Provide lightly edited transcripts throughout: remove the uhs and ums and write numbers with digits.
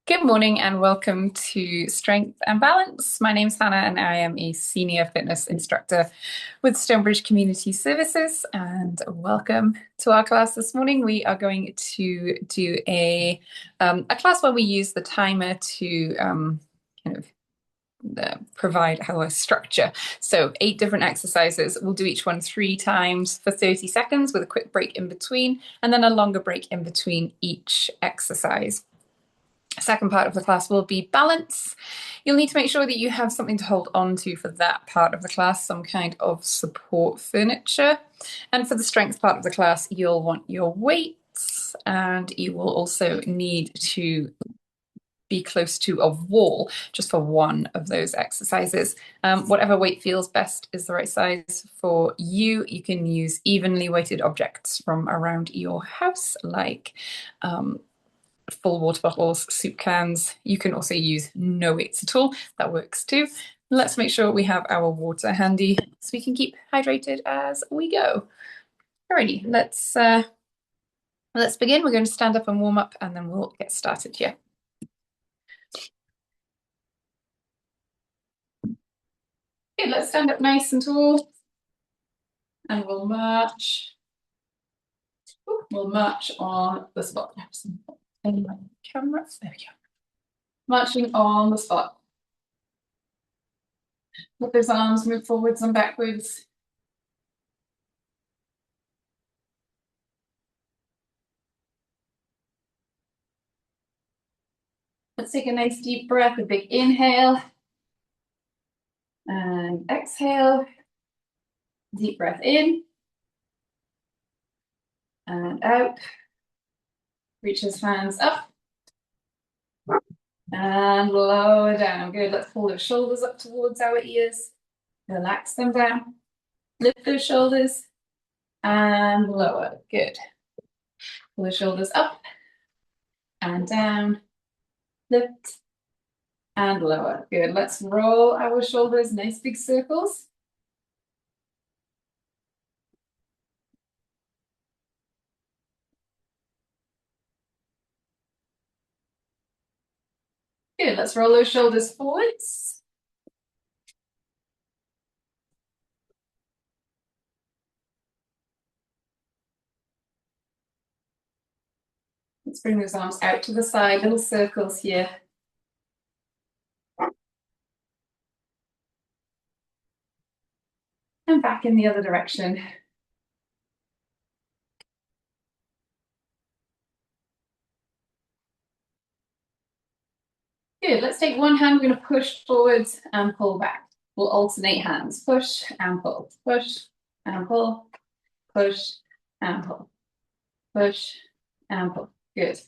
Good morning and welcome to Strength and Balance. My name's Hannah and I am a senior fitness instructor with Stonebridge Community Services. And welcome to our class this morning. We are going to do a class where we use the timer to provide our structure. So 8 different exercises. We'll do each one 3 times for 30 seconds with a quick break in between, and then a longer break in between each exercise. Second part of the class will be balance. You'll need to make sure that you have something to hold on to for that part of the class, some kind of support furniture. And for the strength part of the class, you'll want your weights, and you will also need to be close to a wall just for one of those exercises. Whatever weight feels best is the right size for you. You can use evenly weighted objects from around your house, like full water bottles, soup cans. You can also use no weights at all. That works too. Let's make sure we have our water handy so we can keep hydrated as we go. Alrighty, let's begin. We're going to stand up and warm up and then we'll get started here. Okay, let's stand up nice and tall and we'll march. We'll march on the spot. Camera. There we go. Marching on the spot. Let those arms move forwards and backwards. Let's take a nice deep breath, a big inhale. And exhale. Deep breath in. And out. Reach those hands up. And lower down. Good. Let's pull those shoulders up towards our ears. Relax them down. Lift those shoulders. And lower. Good. Pull the shoulders up. And down. Lift. And lower. Good. Let's roll our shoulders. Nice big circles. Good. Let's roll those shoulders forwards. Let's bring those arms out to the side, little circles here. And back in the other direction. Good, let's take one hand, we're going to push forwards and pull back. We'll alternate hands, push and pull, push and pull, push and pull, push and pull. Good.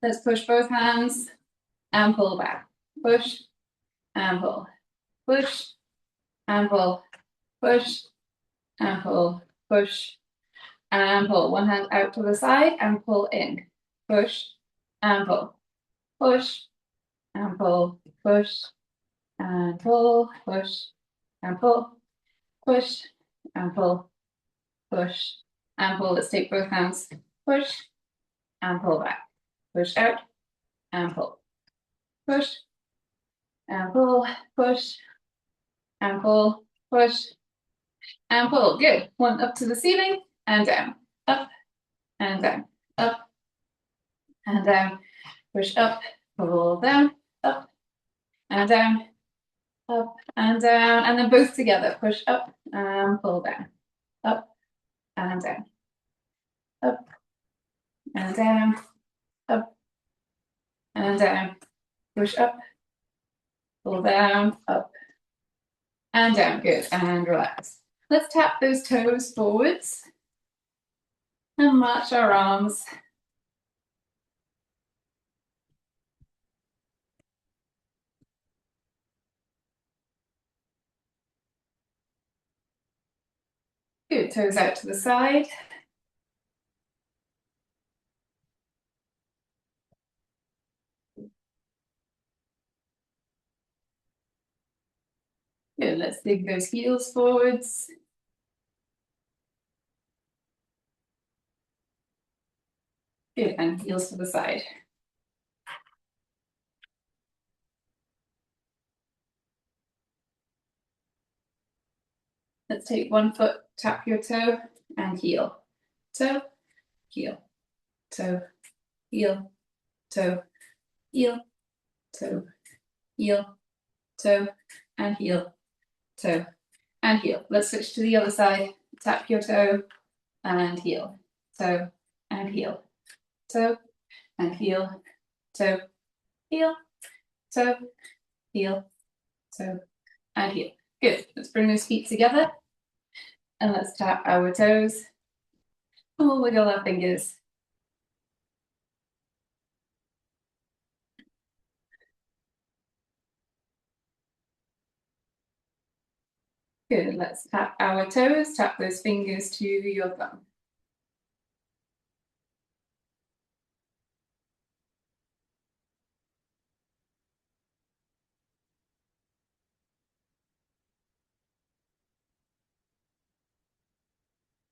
Let's push both hands and pull back. Push and pull, push and pull, push and pull, push and pull. One hand out to the side and pull in. Push and pull, push and pull, push and pull, push and pull, push and pull, push and pull. Let's take both hands. Push and pull back. Push out and pull. Push and pull, push and pull, push and pull. Good. One up to the ceiling and down. Up and down. Up and down. Push up, pull down, up and down, up and down. And then both together. Push up and pull down. Up and down. Up and down. Up and down. Push up, pull down, up and down. Good. And relax. Let's tap those toes forwards and march our arms. Good. Toes out to the side. Good, let's dig those heels forwards. Good, and heels to the side. Let's take one foot, tap your toe, and heel. Toe, heel, toe, heel, toe, heel, toe, heel, toe, and heel, toe, and heel. Let's switch to the other side. Tap your toe and heel, toe, and heel, toe, and heel, toe, heel, toe, heel, toe, and heel. Good. Let's bring those feet together and let's tap our toes. And we'll wiggle our fingers. Good. Let's tap our toes, tap those fingers to your thumb.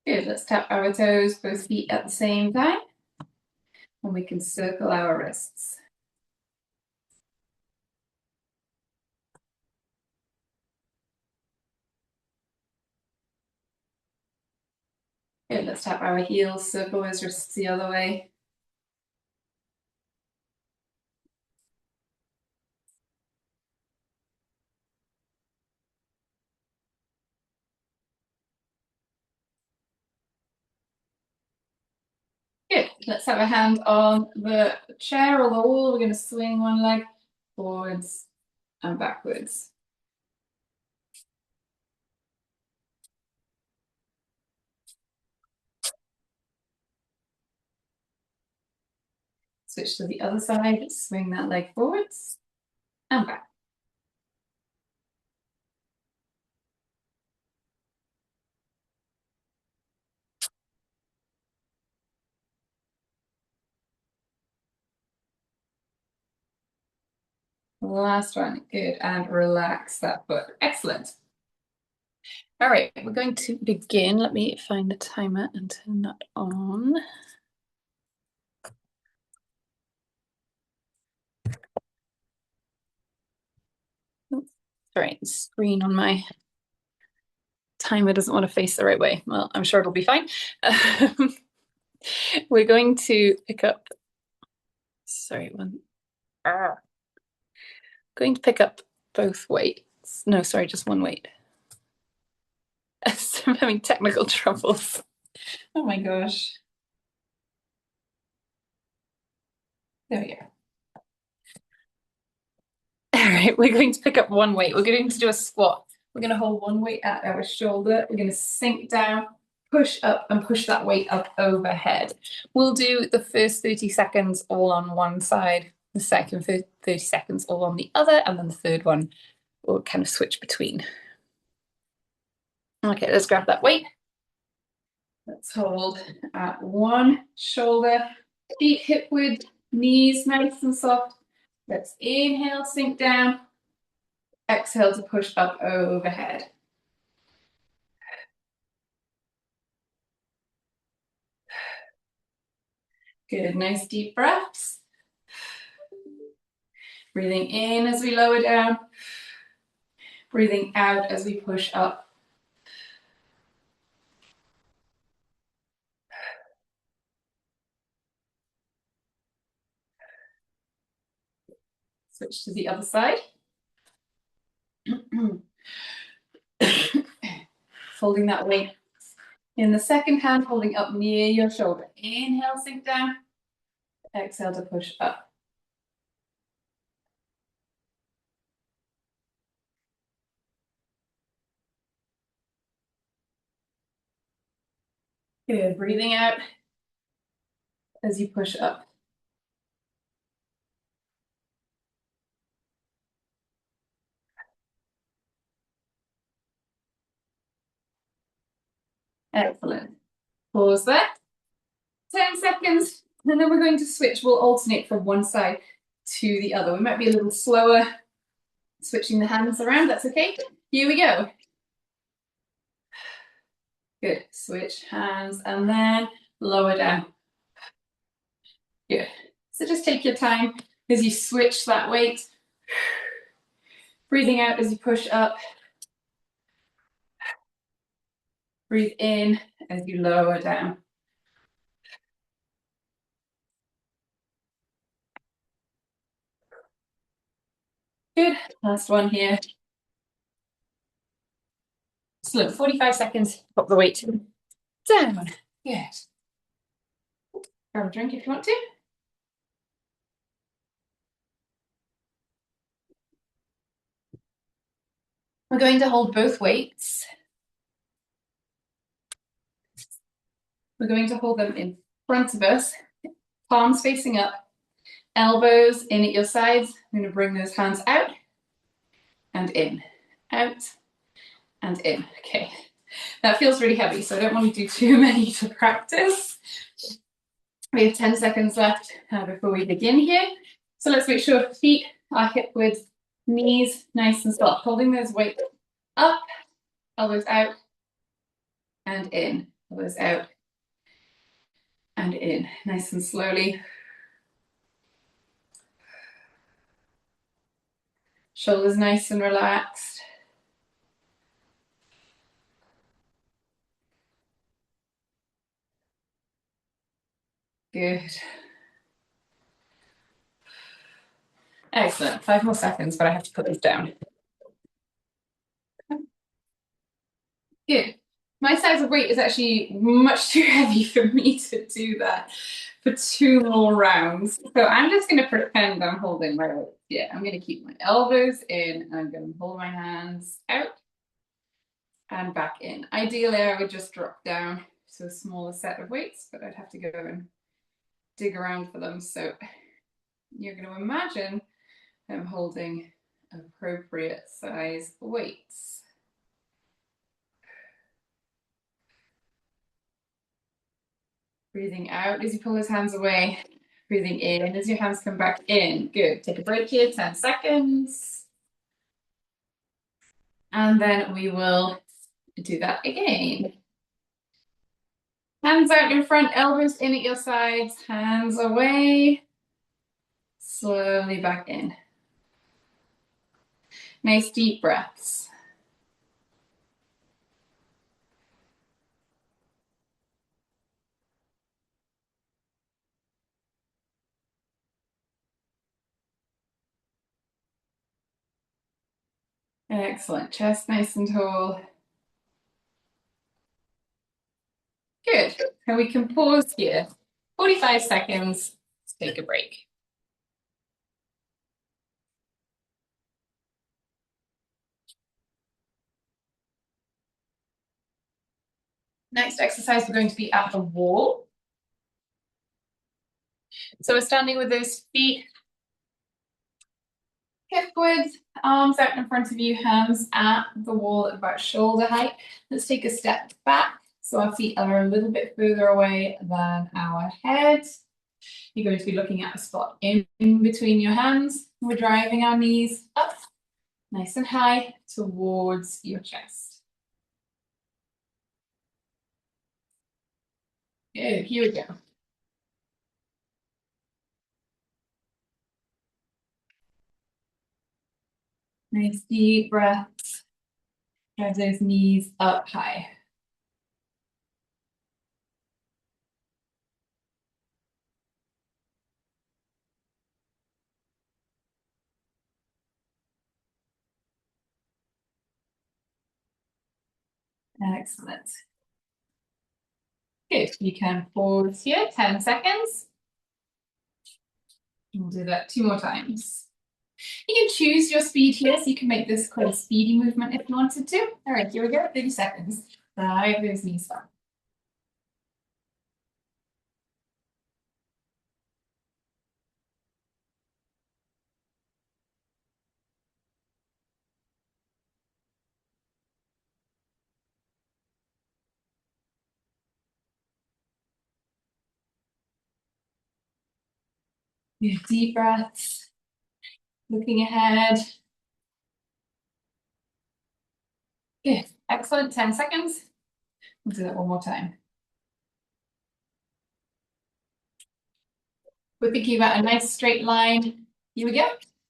Good. Let's tap our toes, both feet at the same time. And we can circle our wrists. Good. Let's tap our heels, circle those wrists the other way. Good. Let's have a hand on the chair or the wall. We're going to swing one leg forwards and backwards. Switch to the other side, swing that leg forwards and back. Last one, good, and relax that foot. Excellent. All right, we're going to begin. Let me find the timer and turn that on. Sorry, the screen on my timer doesn't want to face the right way. Well, I'm sure it'll be fine. We're going to pick up, sorry, going to pick up both weights. No, sorry, just one weight. I'm having technical troubles. Oh my gosh. There we go. All right, we're going to pick up one weight. We're going to do a squat. We're going to hold one weight at our shoulder. We're going to sink down, push up, and push that weight up overhead. We'll do the first 30 seconds all on one side, the second 30 seconds all on the other, and then the third one we'll kind of switch between. Okay, let's grab that weight. Let's hold at one shoulder, feet hip width, knees nice and soft. Let's inhale, sink down. Exhale to push up overhead. Good, nice deep breaths. Breathing in as we lower down. Breathing out as we push up. Switch to the other side. Folding that weight in the second hand, holding up near your shoulder. Inhale, sink down. Exhale to push up. Good, breathing out as you push up. Excellent. Pause there. 10 seconds, and then we're going to switch. We'll alternate from one side to the other. We might be a little slower Switching the hands around, that's okay. Here we go. Good. Switch hands and then lower down. Good. So just take your time as you switch that weight. Breathing out as you push up. Breathe in as you lower down. Good. Last one here. Excellent. 45 seconds. Pop the weight down. Good. Grab a drink if you want to. We're going to hold both weights. We're going to hold them in front of us, palms facing up, elbows in at your sides. I'm going to bring those hands out and in, out and in. Okay, that feels really heavy, so I don't want to do too many to practice. We have 10 seconds left before we begin here. So let's make sure feet are hip width, knees nice and soft, holding those weights up, elbows out and in, elbows out and in, nice and slowly. Shoulders nice and relaxed. Good. Excellent. 5 more seconds, but I have to put these down. Good. My size of weight is actually much too heavy for me to do that for 2 more rounds. So I'm just going to pretend I'm holding my weight. Yeah, I'm going to keep my elbows in and I'm going to hold my hands out and back in. Ideally, I would just drop down to a smaller set of weights, but I'd have to go and dig around for them. So you're going to imagine I'm holding appropriate size weights. Breathing out as you pull those hands away. Breathing in as your hands come back in. Good. Take a break here, 10 seconds. And then we will do that again. Hands out in front, elbows in at your sides, hands away. Slowly back in. Nice deep breaths. Excellent. Chest nice and tall. Good. And we can pause here. 45 seconds. Let's take a break. Next exercise, we're going to be at the wall. So we're standing with those feet hip width, arms out in front of you, hands at the wall at about shoulder height. Let's take a step back so our feet are a little bit further away than our head. You're going to be looking at a spot in between your hands. We're driving our knees up, nice and high, towards your chest. Good, here we go. Nice deep breaths. Drive those knees up high. Excellent. Good, you can pause here, 10 seconds. We'll do that 2 more times. You can choose your speed here, so you can make this quite a speedy movement if you wanted to. All right, here we go, 30 seconds. Drive those knees up. Deep breaths, looking ahead. Good. Excellent. 10 seconds. We'll do that one more time. We're thinking about a nice straight line. Here we go.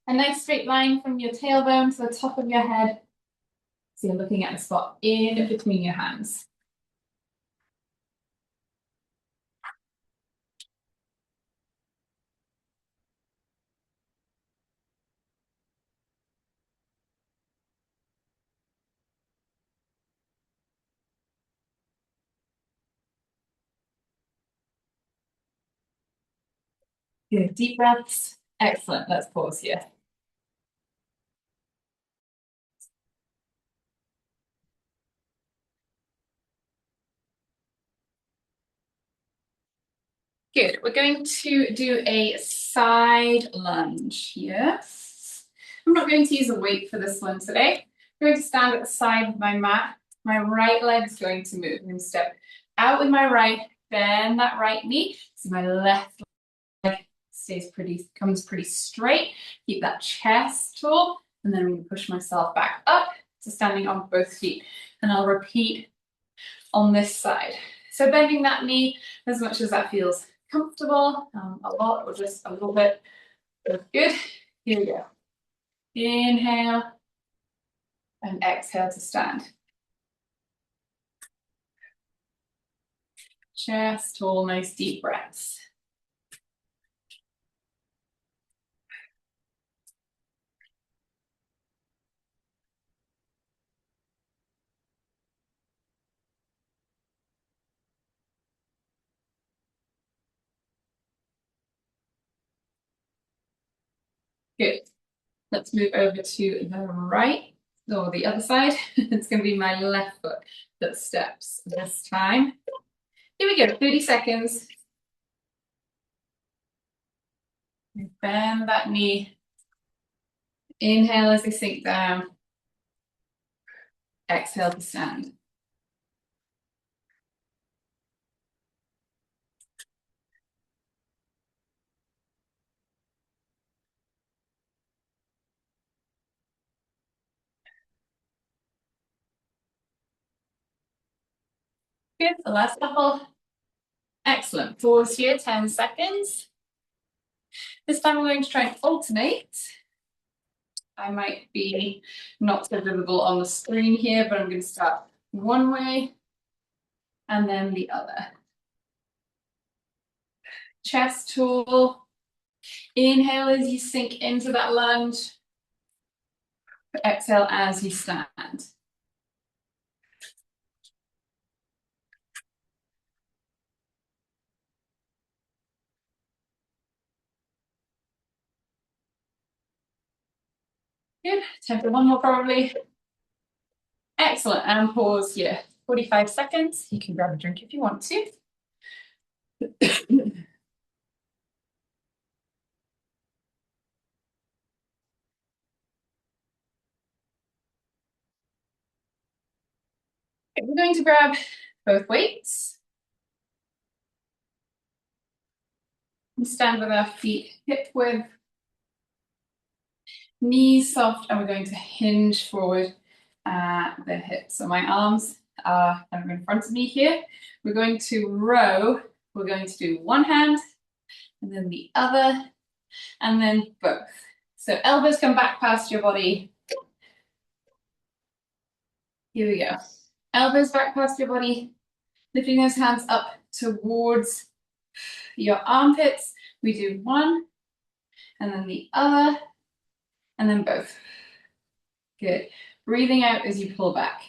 A nice straight line from your tailbone to the top of your head. So you're looking at the spot in between your hands. Good. Deep breaths. Excellent. Let's pause here. Good. We're going to do a side lunge here. I'm not going to use a weight for this one today. I'm going to stand at the side of my mat. My right leg's going to move. I'm going to step out with my right, bend that right knee. So my left leg comes pretty straight. Keep that chest tall. And then I'm going to push myself back up to standing on both feet. And I'll repeat on this side. So bending that knee as much as that feels comfortable, a lot or just a little bit. Good. Here we go. Inhale and exhale to stand. Chest tall, nice deep breaths. Good. Let's move over to the right or the other side. It's going to be my left foot that steps this time. Here we go, 30 seconds. Bend that knee. Inhale as I sink down. Exhale to stand. Good, the last couple. Excellent. Pause here, 10 seconds. This time we're going to try and alternate. I might be not so visible on the screen here, but I'm going to start one way and then the other. Chest tall. Inhale as you sink into that lunge. Exhale as you stand. Good. Time for one more probably. Excellent. And pause here. 45 seconds. You can grab a drink if you want to. Okay, we're going to grab both weights. We stand with our feet hip width, knees soft, and we're going to hinge forward at the hips. So my arms are kind of in front of me here. We're going to row. We're going to do one hand, and then the other, and then both. So elbows come back past your body. Here we go. Elbows back past your body, lifting those hands up towards your armpits. We do one, and then the other, and then both. Good. Breathing out as you pull back.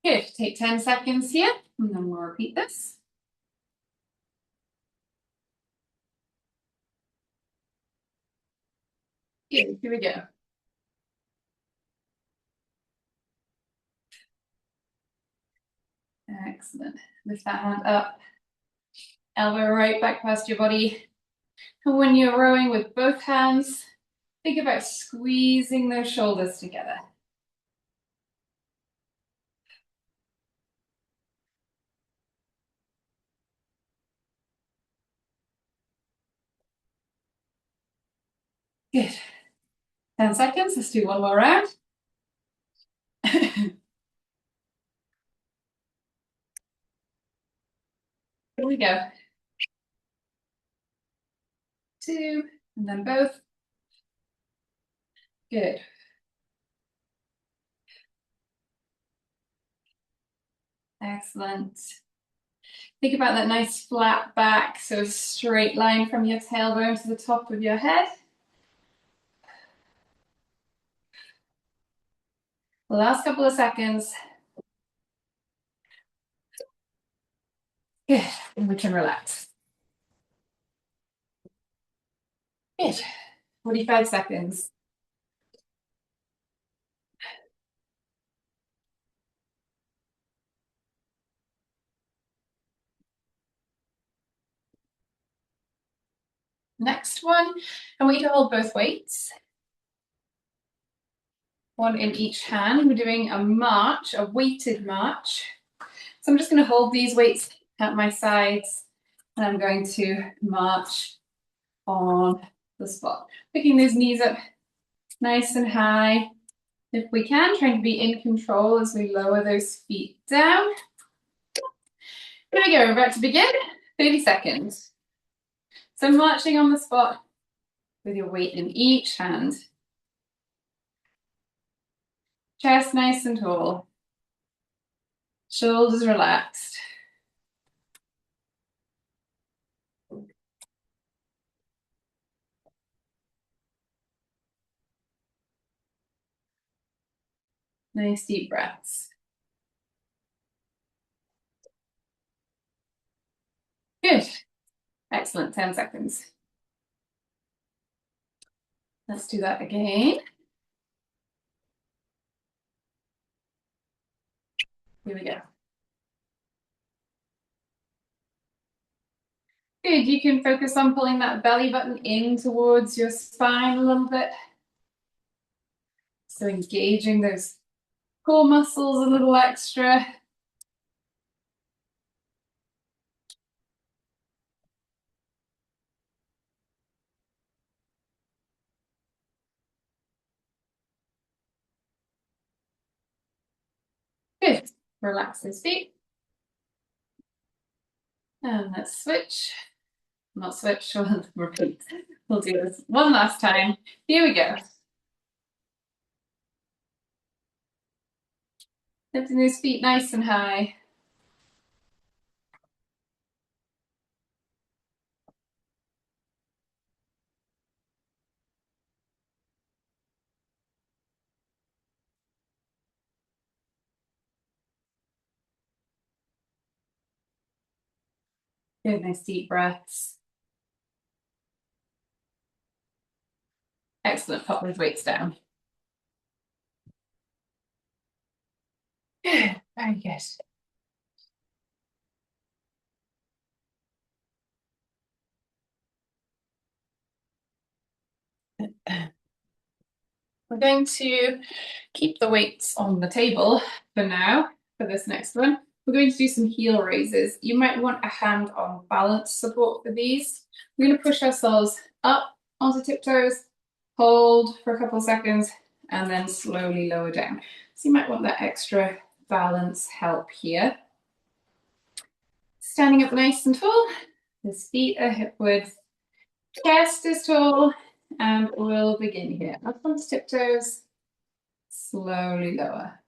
Good. Take 10 seconds here, and then we'll repeat this. Good. Here we go. Excellent. Lift that hand up. Elbow right back past your body. And when you're rowing with both hands, think about squeezing those shoulders together. Good. 10 seconds. Let's do one more round. Here we go. 2, and then both. Good. Excellent. Think about that nice flat back, so straight line from your tailbone to the top of your head. Last couple of seconds. Good. And we can relax. Good. 45 seconds. Next one, I want you to hold both weights. One in each hand. We're doing a march, a weighted march. So I'm just going to hold these weights at my sides and I'm going to march on the spot. Picking those knees up nice and high. If we can, trying to be in control as we lower those feet down. Here we go, we're about to begin. 30 seconds. So marching on the spot with your weight in each hand. Chest nice and tall. Shoulders relaxed. Nice deep breaths. Good. Excellent. 10 seconds. Let's do that again. Here we go. Good. You can focus on pulling that belly button in towards your spine a little bit. So engaging those core muscles a little extra. Good. Relax those feet. And let's switch. Not switch, we'll repeat. We'll do this one last time. Here we go. Lifting those feet nice and high. Good, nice deep breaths. Excellent, pop those weights down. Good, very good. We're going to keep the weights on the table for now, for this next one. We're going to do some heel raises. You might want a hand on balance support for these. We're going to push ourselves up onto tiptoes, hold for a couple of seconds, and then slowly lower down. So you might want that extra balance help here. Standing up nice and tall, his feet are hip width, chest is tall, and we'll begin here. Up onto tiptoes, slowly lower.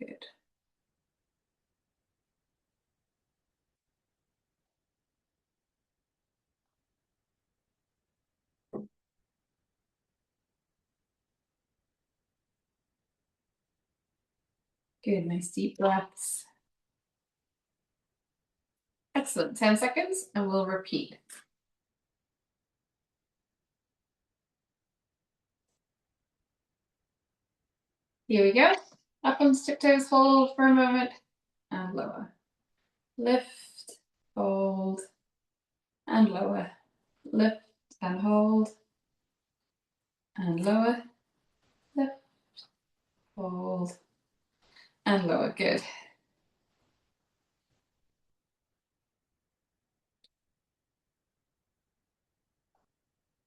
Good. Good, nice deep breaths. Excellent, 10 seconds, and we'll repeat. Here we go. Up on tiptoes, hold for a moment, and lower. Lift, hold, and lower. Lift and hold, and lower. Lift, hold, and lower. Good.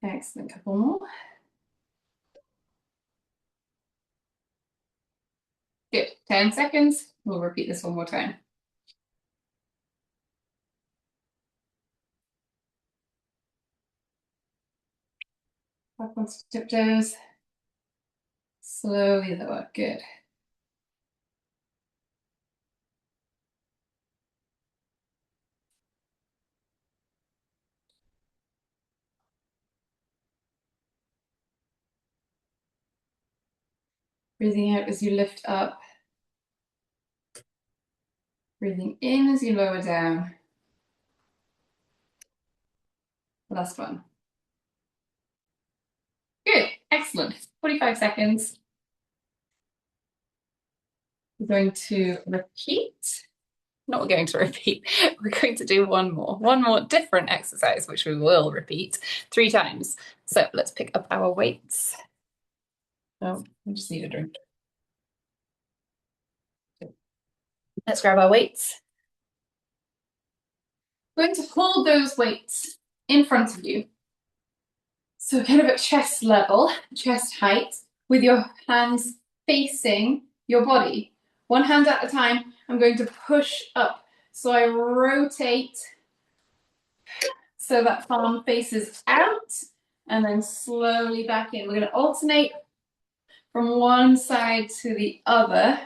Excellent, couple more. Good, 10 seconds. We'll repeat this one more time. Back onto tiptoes. Slowly lower, good. Breathing out as you lift up. Breathing in as you lower down. Last one. Good, excellent. 45 seconds. We're going to repeat. Not going to repeat. We're going to do one more different exercise, which we will repeat 3 times. So let's pick up our weights. Oh, I just need a drink. Let's grab our weights. We're going to hold those weights in front of you. So kind of at chest level, chest height, with your hands facing your body. One hand at a time, I'm going to push up. So I rotate so that palm faces out and then slowly back in. We're going to alternate from one side to the other.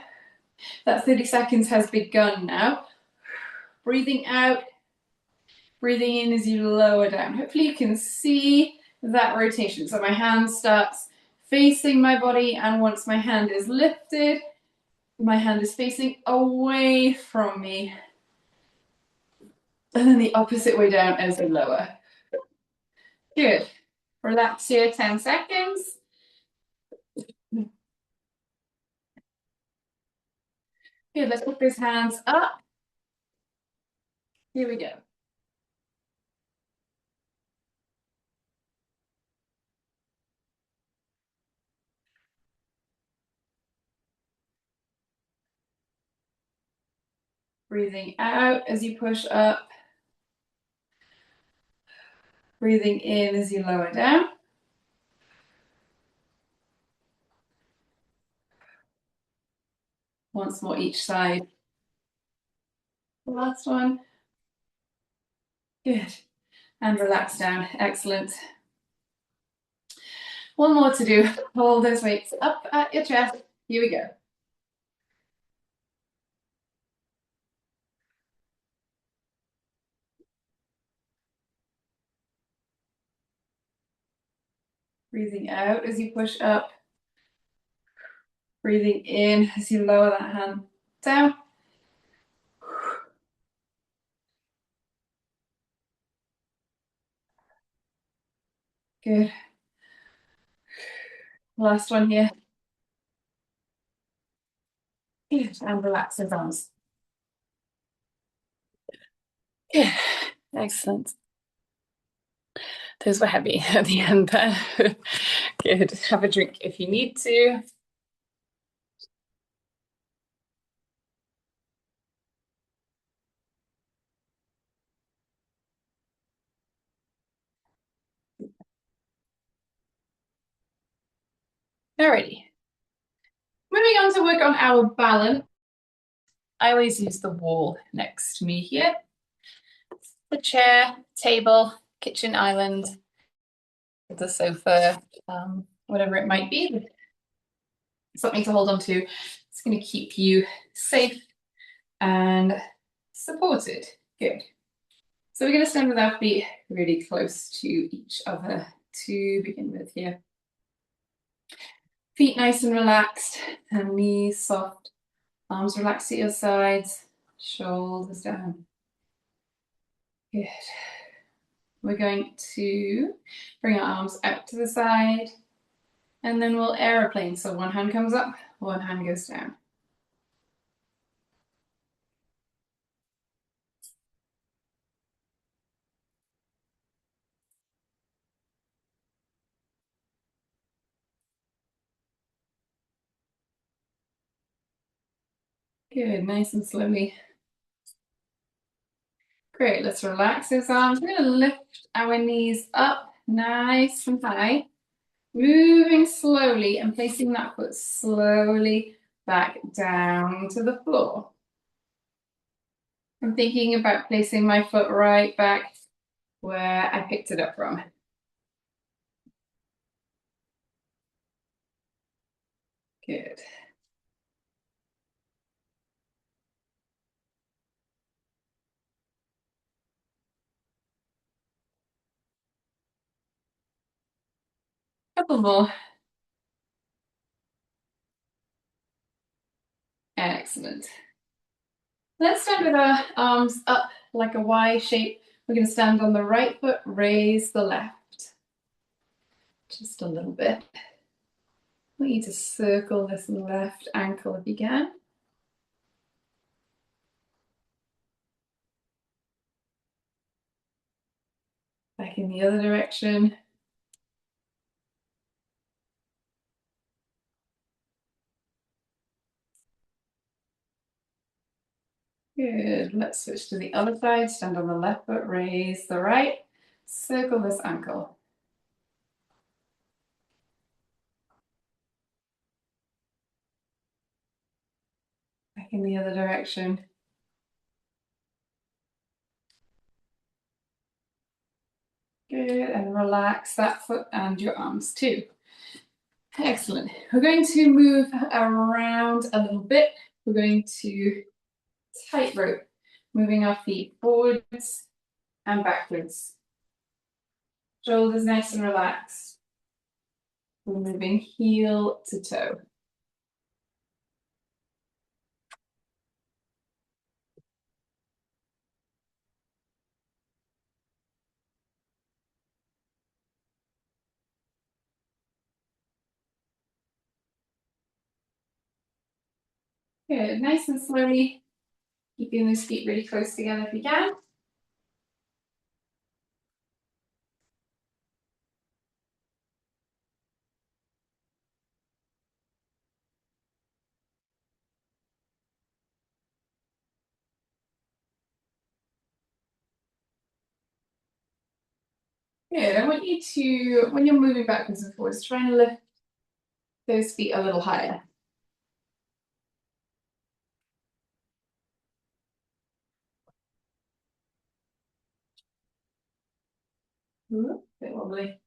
That 30 seconds has begun now. Breathing out, breathing in as you lower down. Hopefully you can see that rotation. So my hand starts facing my body, and once my hand is lifted, my hand is facing away from me. And then the opposite way down as I lower. Good. Relax here, 10 seconds. Good, let's put those hands up. Here we go. Breathing out as you push up. Breathing in as you lower down. Once more each side. The last one. Good. And relax down. Excellent. One more to do. Hold those weights up at your chest. Here we go. Breathing out as you push up. Breathing in as you lower that hand down. Good. Last one here. Good. And relax those arms. Good. Excellent. Those were heavy at the end there. Good. Have a drink if you need to. Alrighty. Moving on to work on our balance. I always use the wall next to me here. The chair, table, kitchen island, the sofa, whatever it might be. Something to hold on to. It's going to keep you safe and supported. Good. So we're going to stand with our feet really close to each other to begin with here. Feet nice and relaxed, and knees soft. Arms relaxed at your sides, shoulders down. Good. We're going to bring our arms out to the side, and then we'll aeroplane. So one hand comes up, one hand goes down. Good, nice and slowly. Great, let's relax those arms. We're going to lift our knees up, nice and high. Moving slowly and placing that foot slowly back down to the floor. I'm thinking about placing my foot right back where I picked it up from. Good. Couple more. Excellent. Let's stand with our arms up like a Y shape. We're going to stand on the right foot, raise the left. Just a little bit. I want you to circle this left ankle if you can. Back in the other direction. Good. Let's switch to the other side. Stand on the left foot, raise the right. Circle this ankle. Back in the other direction. Good. And relax that foot and your arms too. Excellent. We're going to move around a little bit. We're going to tightrope, moving our feet forwards and backwards. Shoulders nice and relaxed. We're moving heel to toe. Good. Nice and slowly, keeping those feet really close together if you can. Good. I want you to, when you're moving backwards and forwards, try and lift those feet a little higher. Ooh, bit wobbly.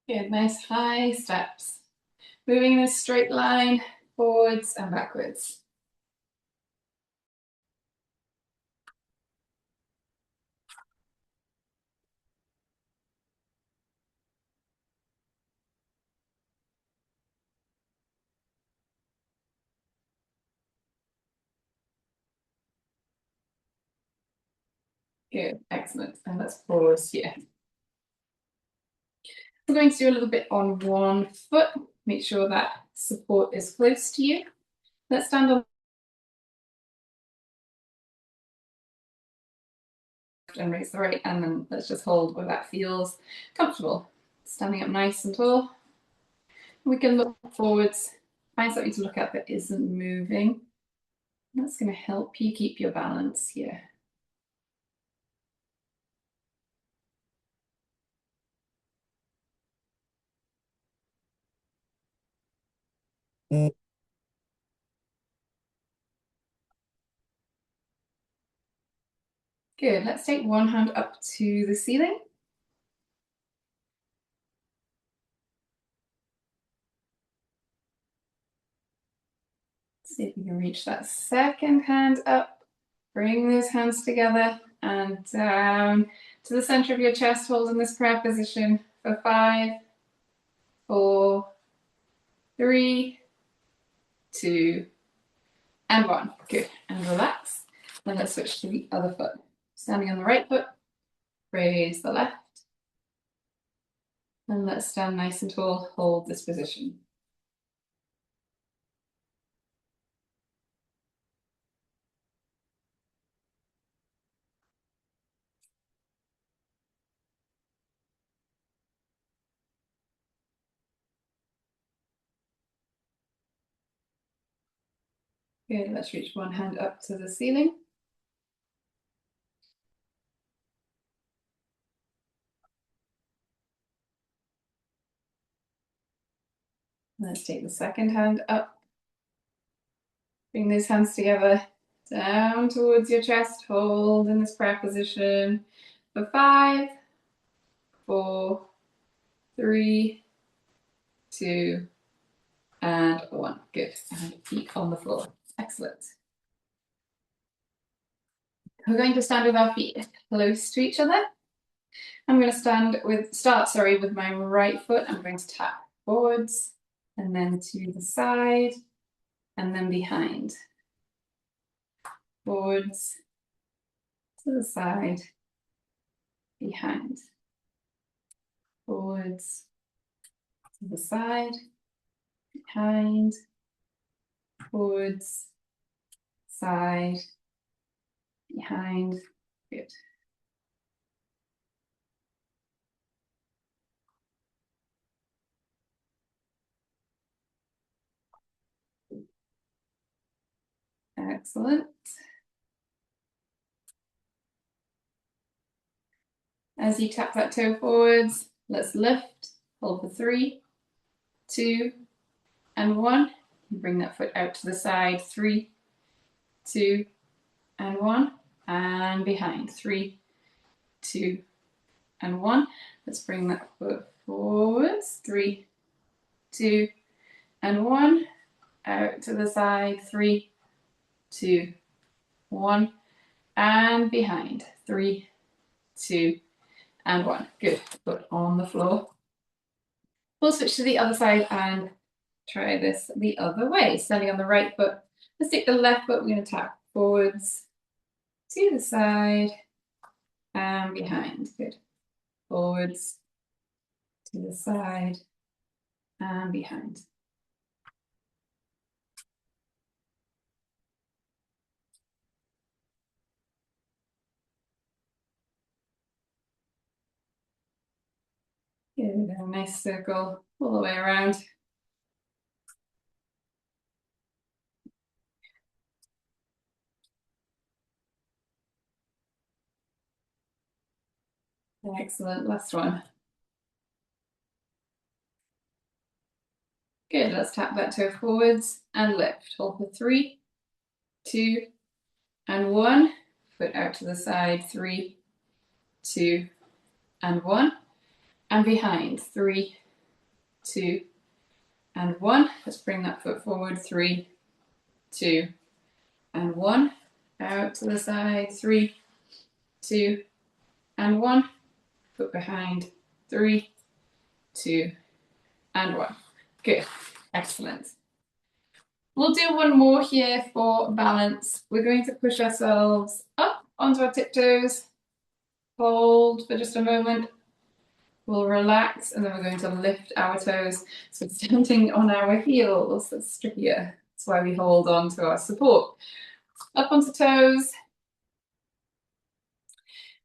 Good. Nice high steps. Moving in a straight line, forwards and backwards. Good, excellent. And let's pause here. We're going to do a little bit on one foot. Make sure that support is close to you. Let's stand on and raise the right, and then let's just hold where that feels comfortable. Standing up nice and tall. We can look forwards, find something to look at that isn't moving. That's going to help you keep your balance here. Good, let's take one hand up to the ceiling. See if you can reach that second hand up. Bring those hands together and down to the center of your chest, holding this prayer position for 5, 4, 3, 2, and 1. Good, and relax. Then let's switch to the other foot. Standing on the right foot, raise the left. And let's stand nice and tall, hold this position. Good, let's reach one hand up to the ceiling. Let's take the second hand up. Bring those hands together, down towards your chest. Hold in this prayer position for 5, 4, 3, 2, and 1. Good. And feet on the floor. Excellent. We're going to stand with our feet close to each other. I'm going to start with my right foot. I'm going to tap forwards and then to the side and then behind. Forwards, to the side, behind. Forwards, to the side, behind. Forwards, side, behind. Good. Excellent. As you tap that toe forwards, let's lift. Hold for 3, 2, and 1. Bring that foot out to the side. 3, 2, and 1. And behind. 3, 2, and 1. Let's bring that foot forwards. 3, 2, and 1. Out to the side. 3, 2, 1. And behind. 3, 2, and 1. Good. Foot on the floor. We'll switch to the other side and try this the other way. Standing on the right foot. Let's take the left foot. We're going to tap forwards, to the side, and behind. Good. Forwards, to the side, and behind. Good. A nice circle all the way around. Excellent. Last one. Good. Let's tap that toe forwards and lift. Hold for 3, 2, and 1. Foot out to the side. 3, 2, and 1. And behind. 3, 2, and 1. Let's bring that foot forward. 3, 2, and 1. Out to the side. 3, 2, and 1. Foot behind. 3, 2, and 1. Good. Excellent. We'll do one more here for balance. We're going to push ourselves up onto our tiptoes. Hold for just a moment. We'll relax and then we're going to lift our toes. So standing on our heels, that's trickier. That's why we hold on to our support. Up onto toes.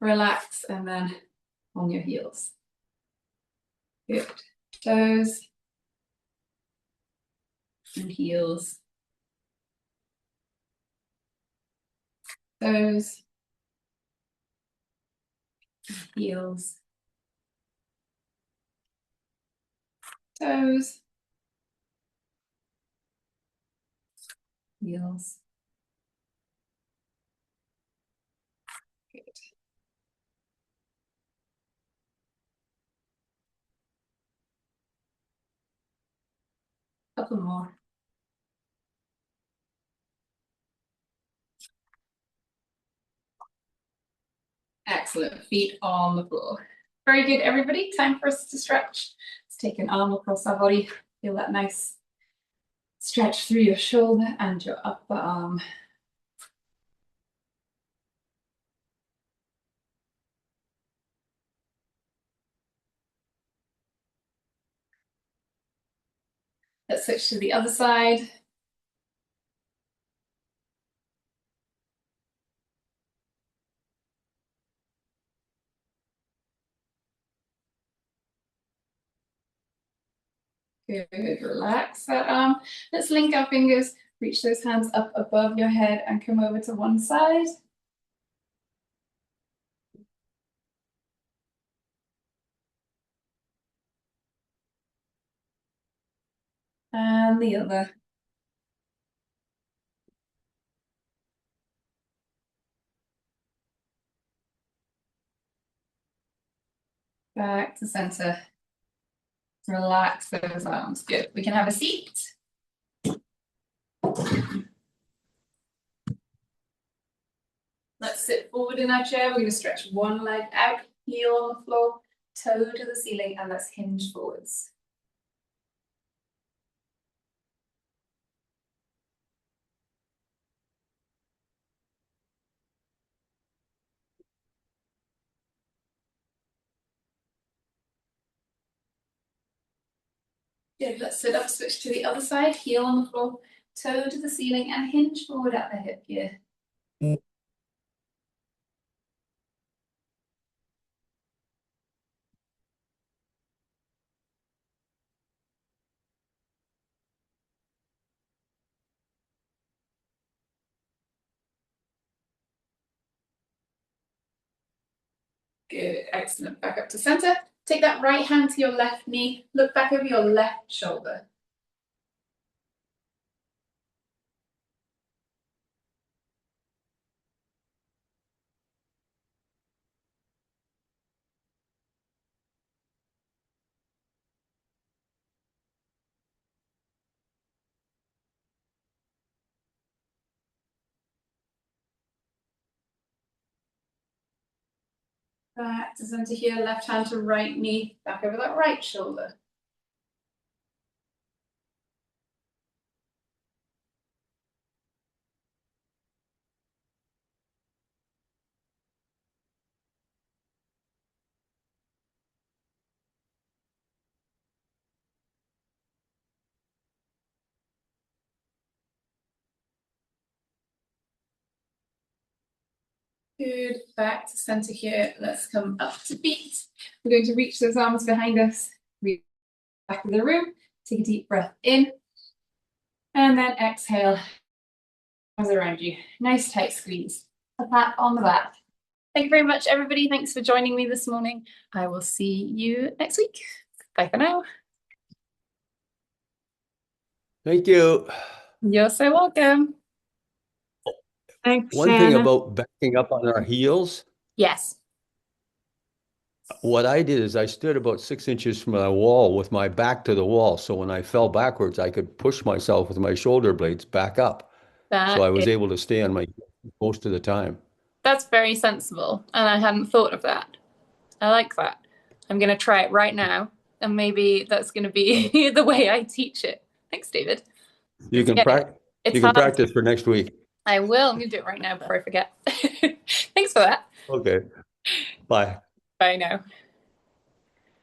Relax and then on your heels. Good. Toes and heels. Toes, heels, toes, heels. Good. Couple more. Excellent. Feet on the floor. Very good, everybody. Time for us to stretch. Let's take an arm across our body. Feel that nice stretch through your shoulder and your upper arm. Let's switch to the other side. Good, relax that arm. Let's link our fingers, Reach those hands up above your head and come over to one side. And the other. Back to center. Relax those arms. Good. We can have a seat. Let's sit forward in our chair. We're going to stretch one leg out, heel on the floor, toe to the ceiling, and let's hinge forwards. Good. Let's sit up, switch to the other side, heel on the floor, toe to the ceiling, and hinge forward at the hip here. Good, excellent. Back up to center. Take that right hand to your left knee. Look back over your left shoulder. Back to center here, left hand to right knee. Back over that right shoulder. Good, back to center here. Let's come up to feet. We're going to reach those arms behind us. Reach back of the room. Take a deep breath in. And then exhale. Arms around you. Nice tight squeeze. A pat on the back. Thank you very much, everybody. Thanks for joining me this morning. I will see you next week. Bye for now. Thank you. You're so welcome. Thanks, One thing Shanna. about backing up on our heels, Yes. what I did is I stood about 6 inches from the wall with my back to the wall. So when I fell backwards, I could push myself with my shoulder blades back up. So I was able to stay on my heels most of the time. That's very sensible. And I hadn't thought of that. I like that. I'm going to try it right now. And maybe that's going to be the way I teach it. Thanks, David. You can practice for next week. I will. I'm going to do it right now before I forget. Thanks for that. Okay. Bye. Bye now.